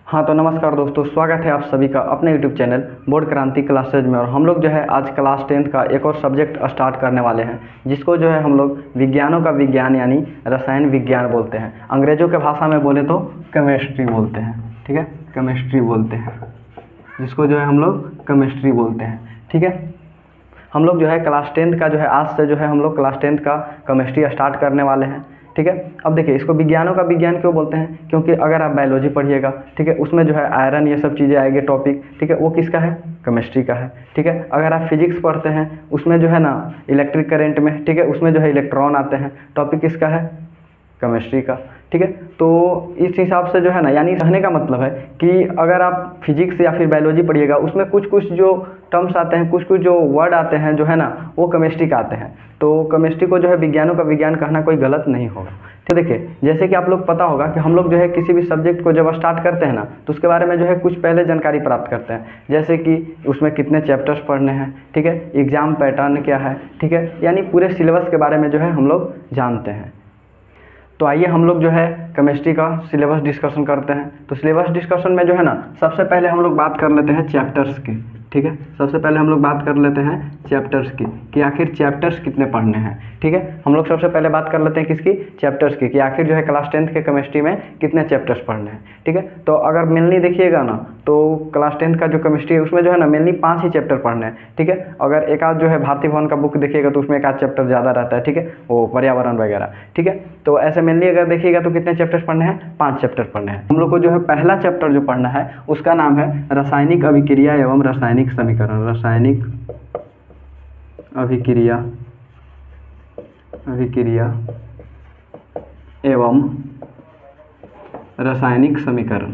हाँ तो नमस्कार दोस्तों, स्वागत है आप सभी का अपने YouTube चैनल बोर्ड क्रांति क्लासेज में। और हम लोग जो है आज क्लास 10th का एक और सब्जेक्ट स्टार्ट करने वाले हैं, जिसको जो है हम लोग विज्ञानों का विज्ञान यानी रसायन विज्ञान बोलते हैं। अंग्रेजों के भाषा में बोले तो केमिस्ट्री बोलते हैं, ठीक है, केमिस्ट्री बोलते हैं, जिसको जो है हम लोग केमिस्ट्री बोलते हैं, ठीक है। हम लोग जो है क्लास 10th का जो है आज से जो है हम लोग क्लास 10th का केमिस्ट्री स्टार्ट करने वाले हैं, ठीक है। अब देखिए, इसको विज्ञानों का विज्ञान क्यों बोलते हैं, क्योंकि अगर आप बायोलॉजी पढ़िएगा, ठीक है, उसमें जो है आयरन ये सब चीज़ें आएगी टॉपिक, ठीक है, वो किसका है, केमिस्ट्री का है, ठीक है। अगर आप फिजिक्स पढ़ते हैं उसमें जो है ना इलेक्ट्रिक करंट में, ठीक है, उसमें जो है इलेक्ट्रॉन आते हैं, टॉपिक किसका है, केमिस्ट्री का, ठीक है। तो इस हिसाब से जो है ना, यानी कहने का मतलब है कि अगर आप फिजिक्स या फिर बायोलॉजी पढ़िएगा उसमें कुछ कुछ जो टर्म्स आते हैं, कुछ कुछ जो वर्ड आते हैं जो है ना, वो केमिस्ट्री का आते हैं। तो केमिस्ट्री को जो है विज्ञानों का विज्ञान कहना कोई गलत नहीं होगा। तो देखिए, जैसे कि आप लोग पता होगा कि हम लोग जो है किसी भी सब्जेक्ट को जब स्टार्ट करते हैं ना, तो उसके बारे में जो है कुछ पहले जानकारी प्राप्त करते हैं, जैसे कि उसमें कितने चैप्टर्स पढ़ने हैं, ठीक है, एग्जाम पैटर्न क्या है, ठीक है, यानी पूरे सिलेबस के बारे में जो है हम लोग जानते हैं। तो आइए हम लोग जो है केमिस्ट्री का सिलेबस डिस्कशन करते हैं। तो सिलेबस डिस्कशन में जो है ना, सबसे पहले हम लोग बात कर लेते हैं चैप्टर्स की, ठीक है। सबसे पहले हम लोग बात कर लेते हैं चैप्टर्स की कि आखिर चैप्टर्स कितने पढ़ने हैं, ठीक है। हम लोग सबसे पहले बात कर लेते हैं किसकी, चैप्टर्स की, कि आखिर जो है क्लास 10th के केमिस्ट्री में कितने चैप्टर्स पढ़ने हैं, ठीक है। तो अगर मेनली देखिएगा ना, तो क्लास 10th का जो केमिस्ट्री है उसमें जो है ना मेनली 5 ही चैप्टर पढ़ने हैं, ठीक है। अगर एक आध जो है भारती भवन का बुक देखिएगा तो उसमें एक आध चैप्टर ज़्यादा रहता है, ठीक है, वो पर्यावरण वगैरह, ठीक है। तो ऐसे मेनली अगर देखिएगा तो कितने चैप्टर्स पढ़ने हैं, 5 चैप्टर पढ़ने हैं। हम लोग को जो है पहला चैप्टर जो पढ़ना है उसका नाम है रासायनिक अभिक्रिया एवं रासायनिक समीकरण। रासायनिक अभिक्रिया एवं रासायनिक समीकरण,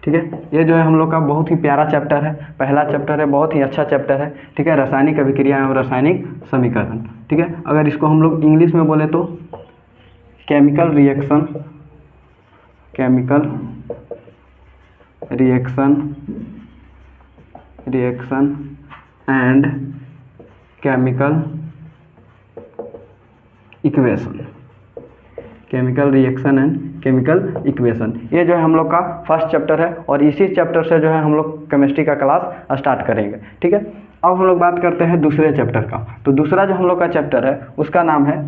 ठीक है। ये जो है हम लोग का बहुत ही प्यारा चैप्टर है, पहला चैप्टर है, बहुत ही अच्छा चैप्टर है, ठीक है, रासायनिक अभिक्रिया एवं रासायनिक समीकरण, ठीक है। अगर इसको हम लोग इंग्लिश में बोले तो chemical reaction and chemical equation, chemical reaction and chemical equation, ये जो है हम लोग का फर्स्ट चैप्टर है। और इसी चैप्टर से जो है हम लोग केमिस्ट्री का क्लास स्टार्ट करेंगे, ठीक है। अब हम लोग बात करते हैं दूसरे चैप्टर का। तो दूसरा जो हम लोग का चैप्टर है उसका नाम है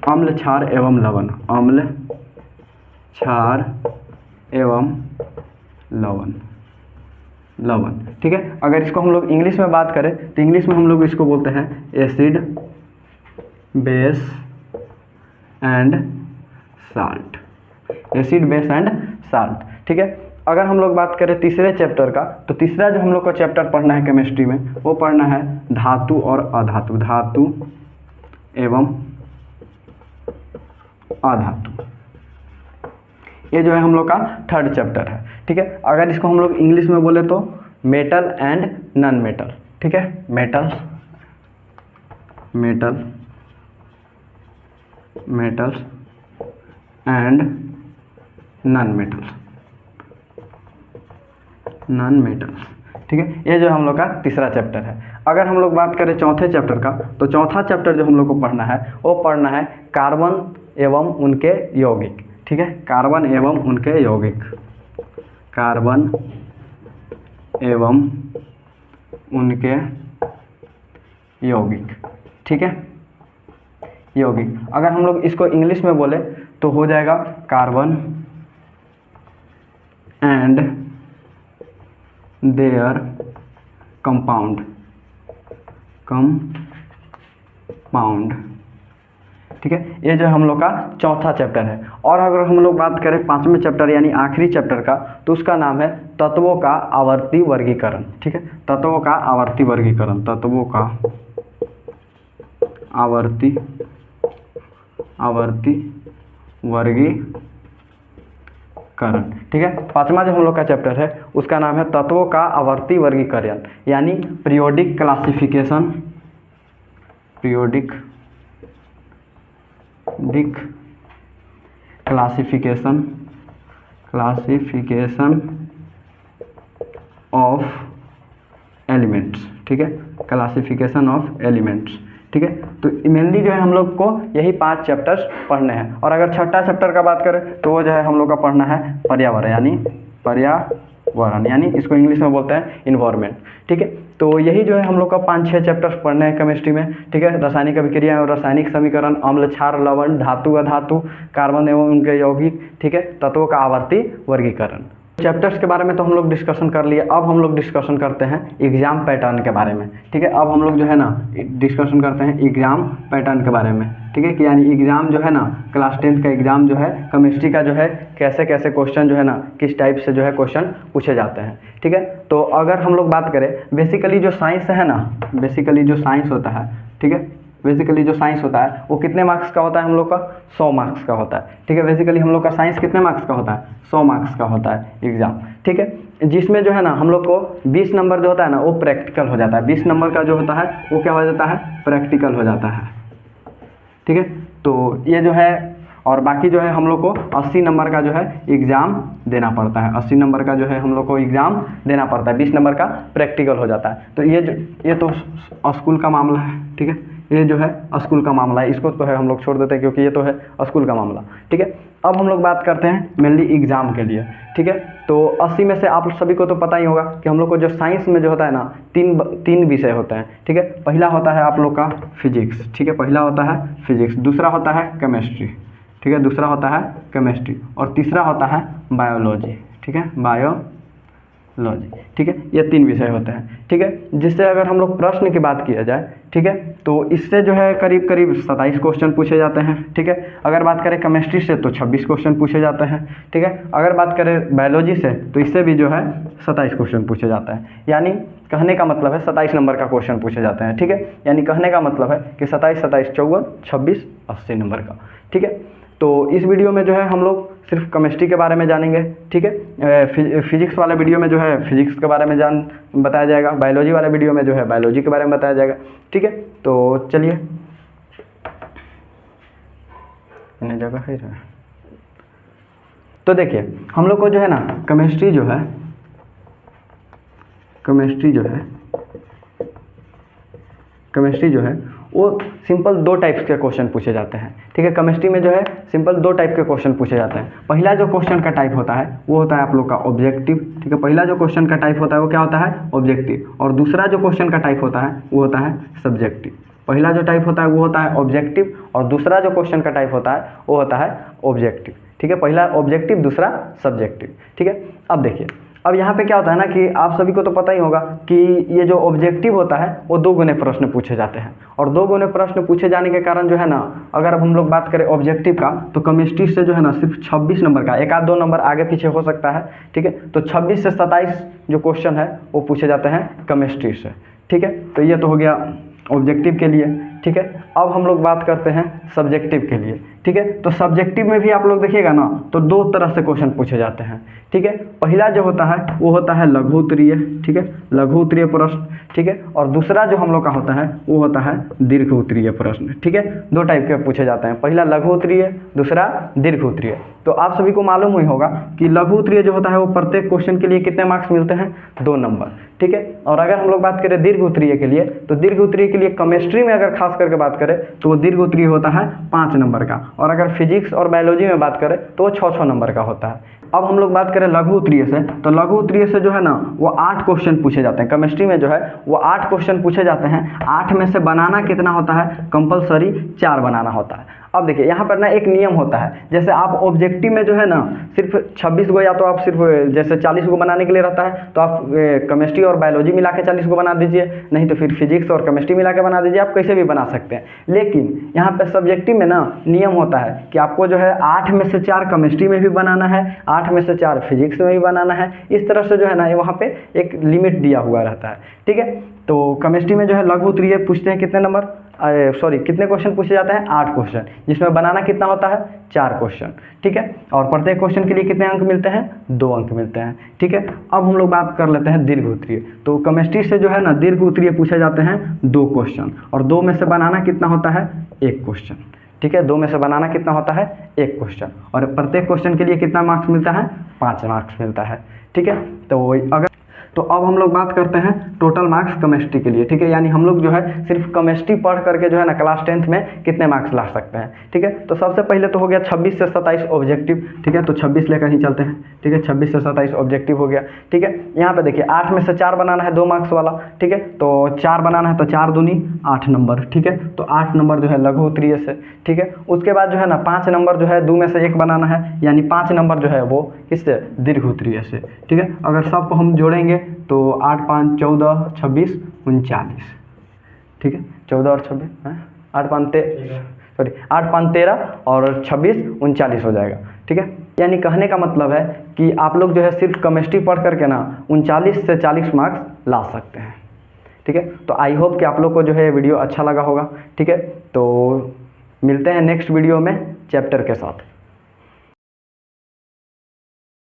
अम्ल क्षार एवं लवण। अम्ल क्षार एवं लवण, ठीक है। अगर इसको हम लोग इंग्लिश में बात करें तो इंग्लिश में हम लोग इसको बोलते हैं acid, base and salt. Acid, base and salt, ठीक है। अगर हम लोग बात करें तीसरे चैप्टर का, तो तीसरा जो हम लोग को चैप्टर पढ़ना है केमिस्ट्री में, वो पढ़ना है धातु और अधातु। धातु एवं अधातु, ये जो है हम लोग का थर्ड चैप्टर है, ठीक है। अगर इसको हम लोग इंग्लिश में बोले तो मेटल एंड नॉन मेटल, ठीक है, मेटल्स एंड नॉन मेटल्स, ठीक है। ये जो हम लोग का तीसरा चैप्टर है। अगर हम लोग बात करें चौथे चैप्टर का, तो चौथा चैप्टर जो हम लोग को पढ़ना है वो पढ़ना है कार्बन एवं उनके यौगिक, ठीक है, कार्बन एवं उनके यौगिक, कार्बन एवं उनके यौगिक, ठीक है, यौगिक। अगर हम लोग इसको इंग्लिश में बोले तो हो जाएगा कार्बन एंड देयर कंपाउंड, ठीक है। ये जो हम लोग का चौथा चैप्टर है। और अगर हम लोग बात करें पांचवें चैप्टर यानी आखिरी चैप्टर का, तो उसका नाम है तत्वों का आवर्ती वर्गीकरण, ठीक है, तत्वों का आवर्ती वर्गीकरण, तत्वों का आवर्ती वर्गीकरण, ठीक है। पांचवा जो हम लोग का चैप्टर है उसका नाम है तत्वों का आवर्ती वर्गीकरण यानी पीरियोडिक क्लासिफिकेशन ऑफ एलिमेंट्स, ठीक है, क्लासिफिकेशन ऑफ एलिमेंट्स, ठीक है। तो मेनली जो है हम लोग को यही 5 चैप्टर्स पढ़ने हैं। और अगर छठा चैप्टर का बात करें तो वो जो है हम लोग का पढ़ना है पर्यावरण यानी पर्यावरण, यानी इसको इंग्लिश में बोलते हैं इन्वायरमेंट। ठीक है, तो यही जो है हम लोग का 5-6 चैप्टर्स पढ़ने हैं केमिस्ट्री में। ठीक है, रासायनिक अभिक्रिया और रासायनिक समीकरण, अम्ल, क्षार, लवण, धातु, अधातु, कार्बन एवं उनके यौगिक, ठीक है, तत्वों का आवर्ती वर्गीकरण। चैप्टर्स के बारे में तो हम लोग डिस्कशन कर लिए। अब हम लोग डिस्कशन करते हैं एग्जाम पैटर्न के बारे में। ठीक है, अब हम लोग जो है ना डिस्कशन करते हैं एग्जाम पैटर्न के बारे में। ठीक है, कि यानी एग्जाम जो है ना, क्लास 10th का एग्जाम जो है केमिस्ट्री का जो है कैसे कैसे क्वेश्चन जो है ना, किस टाइप से जो है क्वेश्चन पूछे जाते हैं। ठीक है, तो अगर हम लोग बात करें बेसिकली जो साइंस है ना, बेसिकली जो साइंस होता है, ठीक है, बेसिकली जो साइंस होता है वो कितने मार्क्स का होता है हम लोग का? 100 मार्क्स का होता है। ठीक है, बेसिकली हम लोग का साइंस कितने मार्क्स का होता है? 100 मार्क्स का होता है एग्जाम। ठीक है, जिसमें जो है ना हम लोग को 20 नंबर जो होता है ना वो प्रैक्टिकल हो जाता है। 20 नंबर का जो होता है वो क्या हो जाता है? प्रैक्टिकल हो जाता है। ठीक है, तो ये जो है, और बाकी जो है हम लोग को 80 नंबर का जो है एग्ज़ाम देना पड़ता है। 80 नंबर का जो है हम लोग को एग्ज़ाम देना पड़ता है। 20 नंबर का प्रैक्टिकल हो जाता है। तो ये तो स्कूल का मामला है। ठीक है, ये जो है स्कूल का मामला है, इसको तो है हम लोग छोड़ देते हैं क्योंकि ये तो है स्कूल का मामला। ठीक है, अब हम लोग बात करते हैं मेनली एग्ज़ाम के लिए। ठीक है, तो 80 में से आप सभी को तो पता ही होगा कि हम लोग को जो साइंस में जो होता है ना, तीन विषय होते हैं। ठीक है, पहला होता है आप लोग का फिजिक्स। ठीक है, पहला होता है फिजिक्स, दूसरा होता है केमिस्ट्री। ठीक है, दूसरा होता है केमिस्ट्री, और तीसरा होता है बायोलॉजी। ठीक है, बायोलॉजी। ठीक है, ये 3 विषय होते हैं। ठीक है, जिससे अगर हम लोग प्रश्न की बात किया जाए, ठीक है, तो इससे जो है करीब करीब 27 क्वेश्चन पूछे जाते हैं। ठीक है, अगर बात करें केमिस्ट्री से तो 26 क्वेश्चन पूछे जाते हैं। ठीक है, अगर बात करें बायोलॉजी से तो इससे भी जो है 27 क्वेश्चन पूछे जाता है। यानी कहने का मतलब है 27 नंबर का क्वेश्चन पूछे जाते हैं। ठीक है, यानी कहने का मतलब है कि 27, 27, 54, 26, 80 नंबर का। ठीक है, तो इस वीडियो में जो है हम लोग सिर्फ केमिस्ट्री के बारे में जानेंगे। ठीक है, फिजिक्स वाले वीडियो में जो है फिजिक्स के बारे में बताया जाएगा। बायोलॉजी वाले वीडियो में जो है बायोलॉजी के बारे में बताया जाएगा। ठीक है, तो चलिए इन्हें जगह है। तो देखिए हम लोग को जो है ना केमिस्ट्री जो है वो सिंपल 2 टाइप्स के क्वेश्चन पूछे जाते हैं। ठीक है, केमिस्ट्री में जो है सिंपल 2 टाइप के क्वेश्चन पूछे जाते हैं। पहला जो क्वेश्चन का टाइप होता है वो होता है आप लोग का ऑब्जेक्टिव। ठीक है, पहला जो क्वेश्चन का टाइप होता है वो क्या होता है? ऑब्जेक्टिव। और दूसरा जो क्वेश्चन का टाइप होता है वो होता है सब्जेक्टिव। पहला जो टाइप होता है वो होता है ऑब्जेक्टिव, और दूसरा जो क्वेश्चन का टाइप होता है वो होता है ऑब्जेक्टिव। ठीक है, पहला ऑब्जेक्टिव, दूसरा सब्जेक्टिव। ठीक है, अब देखिए अब यहाँ पे क्या होता है ना कि आप सभी को तो पता ही होगा कि ये जो ऑब्जेक्टिव होता है वो 2 गुने प्रश्न पूछे जाते हैं। और 2 गुने प्रश्न पूछे जाने के कारण जो है ना, अगर हम लोग बात करें ऑब्जेक्टिव का तो केमिस्ट्री से जो है ना सिर्फ 26 नंबर का, 1-2 नंबर आगे पीछे हो सकता है। ठीक है, तो 26 से 27 जो क्वेश्चन है वो पूछे जाते हैं केमिस्ट्री से। ठीक है, तो ये तो हो गया ऑब्जेक्टिव के लिए। ठीक है, अब हम लोग बात करते हैं सब्जेक्टिव के लिए। ठीक है, तो सब्जेक्टिव में भी आप लोग देखिएगा ना तो 2 तरह से क्वेश्चन पूछे जाते हैं। ठीक है, पहला जो होता है वो होता है लघु उत्तरीय। ठीक है, लघु उत्तरीय प्रश्न। ठीक है, और दूसरा जो हम लोग का होता है वो होता है दीर्घ उत्तरीय प्रश्न। ठीक है, 2 टाइप के पूछे जाते हैं, पहला लघु उत्तरीय, दूसरा दीर्घ उत्तरीय। तो आप सभी को मालूम ही होगा कि लघु उत्तरीय जो होता है वो प्रत्येक क्वेश्चन के लिए कितने मार्क्स मिलते हैं? 2 नंबर। ठीक है, और अगर हम लोग बात करें दीर्घ उत्तरीय के लिए तो दीर्घ उत्तरीय के लिए केमिस्ट्री में अगर खास करके बात करें तो वो दीर्घ उत्तरीय होता है 5 नंबर का, और अगर फिजिक्स और बायोलॉजी में बात करें तो वो 6-6 नंबर का होता है। अब हम लोग बात करें लघु उत्तरीय से, तो लघु उत्तरीय से जो है ना वो 8 क्वेश्चन पूछे जाते हैं। केमिस्ट्री में जो है वो 8 क्वेश्चन पूछे जाते हैं। 8 में से बनाना कितना होता है? कंपलसरी 4 बनाना होता है। अब देखिए यहाँ पर ना एक नियम होता है, जैसे आप ऑब्जेक्टिव में जो है ना सिर्फ 26 गो, या तो आप सिर्फ जैसे 40 को बनाने के लिए रहता है तो आप केमिस्ट्री और बायोलॉजी मिला के 40 को बना दीजिए, नहीं तो फिर फिजिक्स और केमिस्ट्री मिला के बना दीजिए, आप कैसे भी बना सकते हैं। लेकिन यहाँ पे सब्जेक्टिव में ना नियम होता है कि आपको जो है 8 में से 4 केमिस्ट्री में भी बनाना है, 8 में से 4 फिजिक्स में भी बनाना है। इस तरह से जो है ना वहाँ पे एक लिमिट दिया हुआ रहता है। ठीक है, तो केमिस्ट्री में जो है लघु उत्तरीय पूछते हैं कितने नंबर, कितने क्वेश्चन पूछे जाते हैं? 8 क्वेश्चन, जिसमें बनाना कितना होता है? 4 क्वेश्चन। ठीक है, और प्रत्येक क्वेश्चन के लिए कितने अंक मिलते हैं? 2 अंक मिलते हैं। ठीक है, अब हम लोग बात कर लेते हैं दीर्घ उत्तरीय। तो केमिस्ट्री से जो है ना दीर्घ उत्तरीय पूछे जाते हैं 2 क्वेश्चन, और 2 में से बनाना कितना होता है? 1 क्वेश्चन। ठीक है, 2 में से बनाना कितना होता है? 1 क्वेश्चन, और प्रत्येक क्वेश्चन के लिए कितना मार्क्स मिलता है? 5 मार्क्स मिलता है। ठीक है, तो तो अब हम लोग बात करते हैं टोटल मार्क्स केमिस्ट्री के लिए, ठीक है। यानी हम लोग जो है सिर्फ केमिस्ट्री पढ़ करके जो है ना क्लास 10th में कितने मार्क्स ला सकते हैं, ठीक है। तो सबसे पहले तो हो गया 26 से 27 ऑब्जेक्टिव, ठीक है। तो 26 लेकर ही चलते हैं, ठीक है। 26 से 27 ऑब्जेक्टिव हो गया, ठीक है। यहाँ पे देखिए 8 में से 4 बनाना है 2 मार्क्स वाला, ठीक है। तो 4 बनाना है तो 4 दूनी 8 नंबर, ठीक है। तो 8 नंबर जो है लघु उत्तरीय से, ठीक है। उसके बाद जो है ना 5 नंबर जो है 2 में से 1 बनाना है, यानी 5 नंबर जो है वो किससे, दीर्घ उत्तरीय से, ठीक है। अगर सबको हम जोड़ेंगे तो 8 5 14 26 39, ठीक है। 14 और 26 है 8 5 13 और 26 39 हो जाएगा, ठीक है। यानी कहने का मतलब है कि आप लोग जो है सिर्फ केमिस्ट्री पढ़ करके ना 39 से 40 मार्क्स ला सकते हैं, ठीक है। तो आई होप कि आप लोग को जो है वीडियो अच्छा लगा होगा, ठीक है। तो मिलते हैं नेक्स्ट वीडियो में चैप्टर के साथ।